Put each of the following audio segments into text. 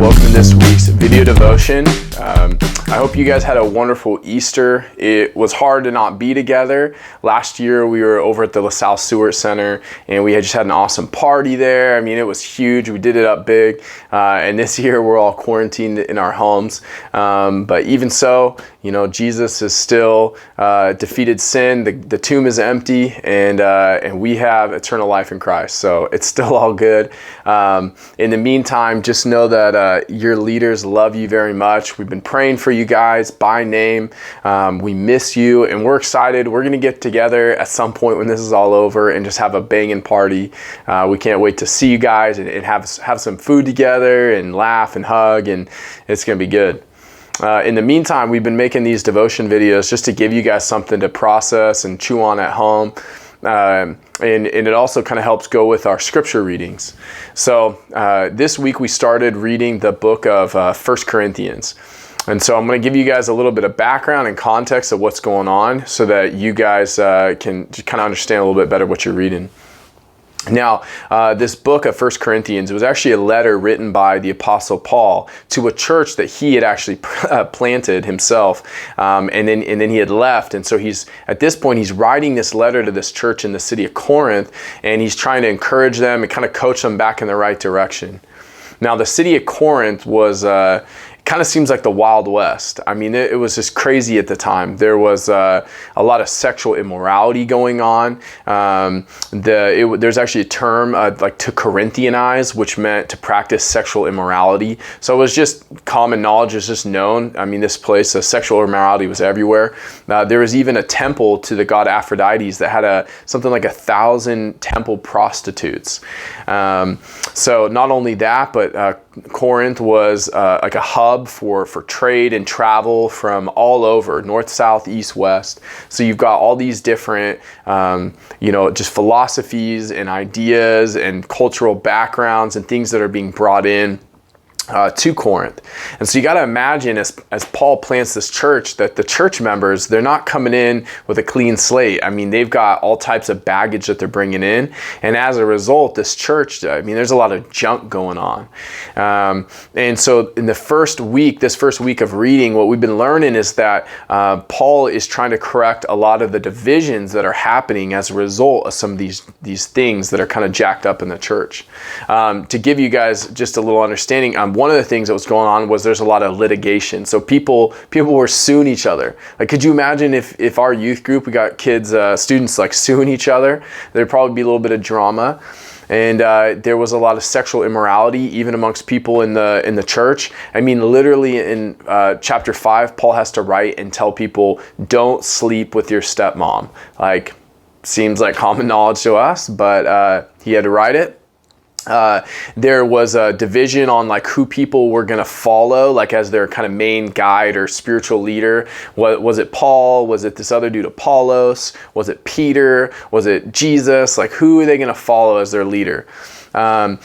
welcome to this week's video devotion. I hope you guys had a wonderful Easter. It was hard to not be together. Last year we were over at the LaSalle Stewart Center and we had just had an awesome party there. I mean, it was huge. We did it up big. And this year we're all quarantined in our homes. But even so, you know, Jesus has still defeated sin. The tomb is empty, and we have eternal life in Christ. So it's still all good. In the meantime, just know that your leaders love you very much. We've been praying for you guys by name. We miss you, and we're excited. We're going to get together at some point when this is all over and just have a banging party. We can't wait to see you guys and have some food together and laugh and hug, and it's going to be good. In the meantime, we've been making these devotion videos just to give you guys something to process and chew on at home. And it also kind of helps go with our scripture readings. So this week we started reading the book of 1 Corinthians. And so I'm going to give you guys a little bit of background and context of what's going on so that you guys can kind of understand a little bit better what you're reading. Now, this book of 1 Corinthians, it was actually a letter written by the Apostle Paul to a church that he had actually planted himself, and then he had left. And so at this point, he's writing this letter to this church in the city of Corinth, and he's trying to encourage them and kind of coach them back in the right direction. Now, the city of Corinth was kind of seems like the Wild West. I mean, it was just crazy at the time. There was a lot of sexual immorality going on. There's actually a term like to Corinthianize, which meant to practice sexual immorality. So it was just common knowledge, it was just known. I mean, this place, sexual immorality was everywhere. There was even a temple to the god Aphrodite that had something like 1,000 temple prostitutes. So not only that, but Corinth was like a hub for trade and travel from all over, north, south, east, west. So you've got all these different, just philosophies and ideas and cultural backgrounds and things that are being brought in to Corinth. And so you got to imagine as Paul plants this church, that the church members, they're not coming in with a clean slate. I mean, they've got all types of baggage that they're bringing in. And as a result, this church, I mean, there's a lot of junk going on. And so in this first week of reading, what we've been learning is that Paul is trying to correct a lot of the divisions that are happening as a result of some of these things that are kind of jacked up in the church. To give you guys just a little understanding, one of the things that was going on was there's a lot of litigation. So people were suing each other. Like, could you imagine if our youth group, we got kids, students like suing each other? There'd probably be a little bit of drama. And there was a lot of sexual immorality even amongst people in the church. I mean, literally in chapter 5, Paul has to write and tell people, don't sleep with your stepmom. Like, seems like common knowledge to us, but he had to write it. There was a division on like who people were going to follow, like as their kind of main guide or spiritual leader. Was it Paul? Was it this other dude Apollos? Was it Peter? Was it Jesus? Like, who are they going to follow as their leader? And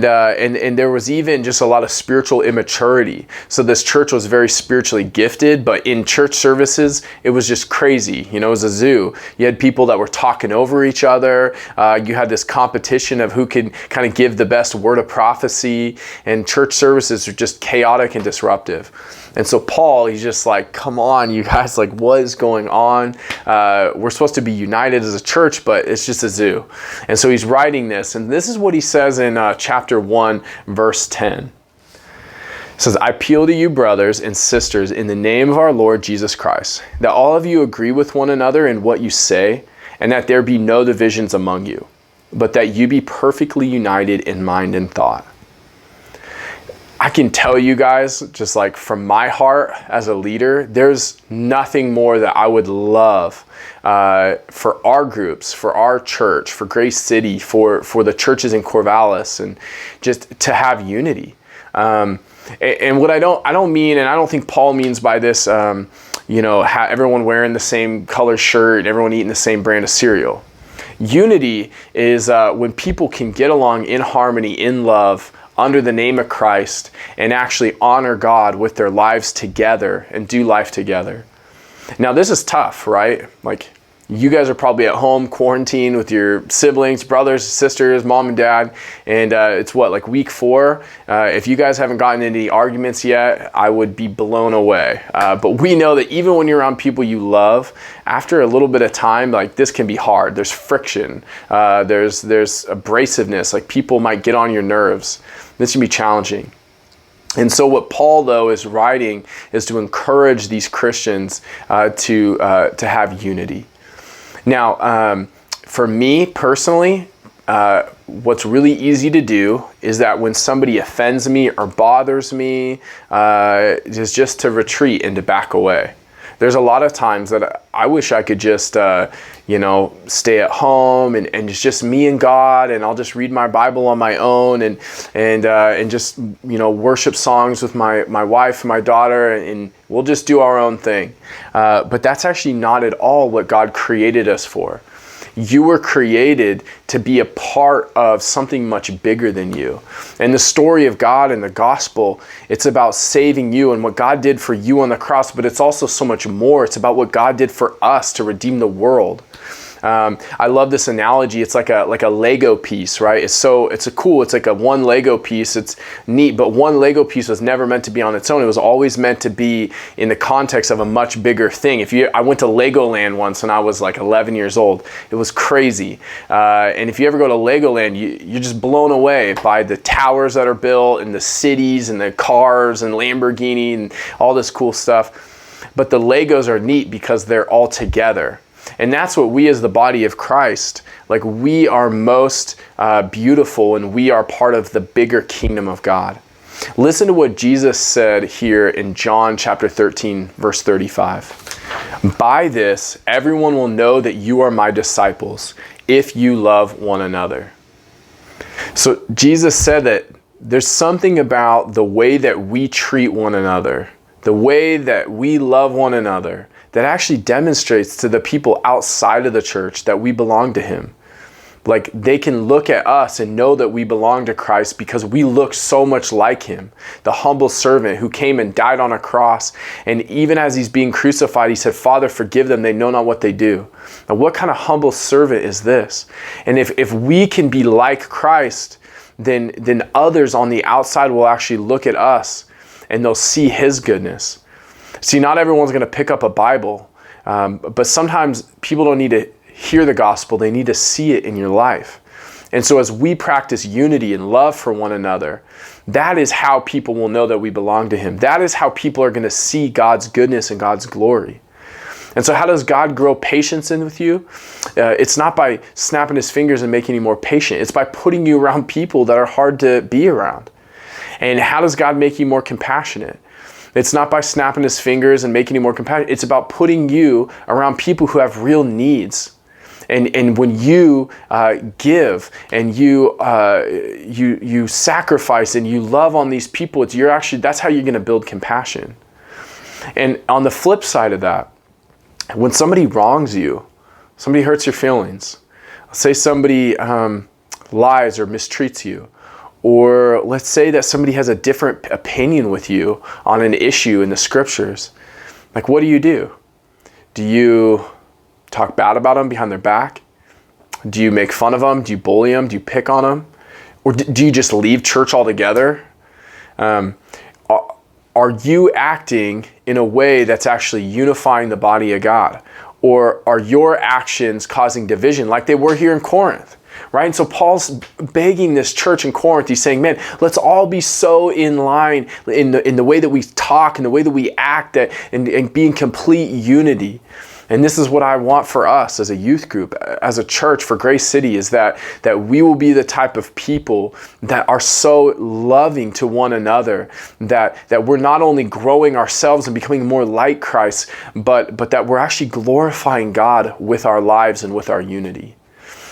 there was even just a lot of spiritual immaturity. So this church was very spiritually gifted, but in church services, it was just crazy. You know, it was a zoo. You had people that were talking over each other. You had this competition of who could kind of give the best word of prophecy, and church services are just chaotic and disruptive. And so Paul, he's just like, come on, you guys, like, what is going on? We're supposed to be united as a church, but it's just a zoo. And so he's writing this, and this is what he says in chapter 1, verse 10. It says, I appeal to you, brothers and sisters, in the name of our Lord Jesus Christ, that all of you agree with one another in what you say, and that there be no divisions among you, but that you be perfectly united in mind and thought. I can tell you guys, just like from my heart as a leader, there's nothing more that I would love for our groups, for our church, for Grace City, for the churches in Corvallis, and just to have unity. And what I don't mean, and I don't think Paul means by this, everyone wearing the same color shirt, everyone eating the same brand of cereal. Unity is when people can get along in harmony, in love, under the name of Christ, and actually honor God with their lives together and do life together. Now, this is tough, right? Like, You guys are probably at home quarantined with your siblings, brothers, sisters, mom and dad, and it's what, like week 4? If you guys haven't gotten into any arguments yet, I would be blown away. But we know that even when you're around people you love, after a little bit of time, like this can be hard. There's friction, there's abrasiveness, like people might get on your nerves. This can be challenging. And so what Paul, though, is writing is to encourage these Christians to have unity. Now, for me personally, what's really easy to do is that when somebody offends me or bothers me, is just to retreat and to back away. There's a lot of times that I wish I could just, stay at home and it's just me and God, and I'll just read my Bible on my own and just, worship songs with my wife and my daughter, and we'll just do our own thing. But that's actually not at all what God created us for. You were created to be a part of something much bigger than you. And the story of God and the gospel, it's about saving you and what God did for you on the cross, but it's also so much more. It's about what God did for us to redeem the world. I love this analogy. It's like a Lego piece, right? It's like a one Lego piece. It's neat, but one Lego piece was never meant to be on its own. It was always meant to be in the context of a much bigger thing. I went to Legoland once when I was like 11 years old. It was crazy. And if you ever go to Legoland, you're just blown away by the towers that are built and the cities and the cars and Lamborghini and all this cool stuff. But the Legos are neat because they're all together. And that's what we as the body of Christ, like we are most beautiful, and we are part of the bigger kingdom of God. Listen to what Jesus said here in John chapter 13, verse 35. By this, everyone will know that you are my disciples if you love one another. So Jesus said that there's something about the way that we treat one another, the way that we love one another, that actually demonstrates to the people outside of the church that we belong to him. Like they can look at us and know that we belong to Christ because we look so much like him, the humble servant who came and died on a cross. And even as he's being crucified, he said, Father, forgive them. They know not what they do. Now, what kind of humble servant is this? And if we can be like Christ, then others on the outside will actually look at us and they'll see his goodness. See, not everyone's going to pick up a Bible, but sometimes people don't need to hear the gospel. They need to see it in your life. And so as we practice unity and love for one another, that is how people will know that we belong to him. That is how people are going to see God's goodness and God's glory. And so how does God grow patience in with you? It's not by snapping his fingers and making you more patient. It's by putting you around people that are hard to be around. And how does God make you more compassionate? It's not by snapping his fingers and making you more compassionate. It's about putting you around people who have real needs. And when you give and you sacrifice and you love on these people, that's how you're going to build compassion. And on the flip side of that, when somebody wrongs you, somebody hurts your feelings, say somebody lies or mistreats you, or let's say that somebody has a different opinion with you on an issue in the scriptures. Like, what do? Do you talk bad about them behind their back? Do you make fun of them? Do you bully them? Do you pick on them? Or do you just leave church altogether? Are you acting in a way that's actually unifying the body of God? Or are your actions causing division like they were here in Corinth? Right? And so Paul's begging this church in Corinth. He's saying, man, let's all be so in line in the way that we talk and the way that we act, and be in complete unity. And this is what I want for us as a youth group, as a church for Grace City, is that we will be the type of people that are so loving to one another, that we're not only growing ourselves and becoming more like Christ, but that we're actually glorifying God with our lives and with our unity.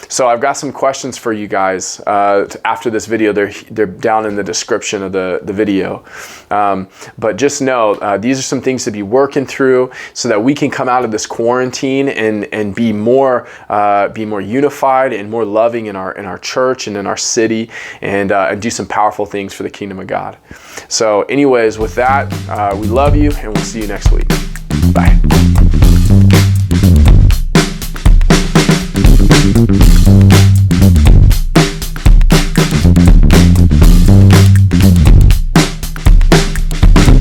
So I've got some questions for you guys after this video. They're down in the description of the video. But just know these are some things to be working through so that we can come out of this quarantine and be more unified and more loving in our church and in our city, and do some powerful things for the kingdom of God. So anyways, with that, we love you, and we'll see you next week. Bye.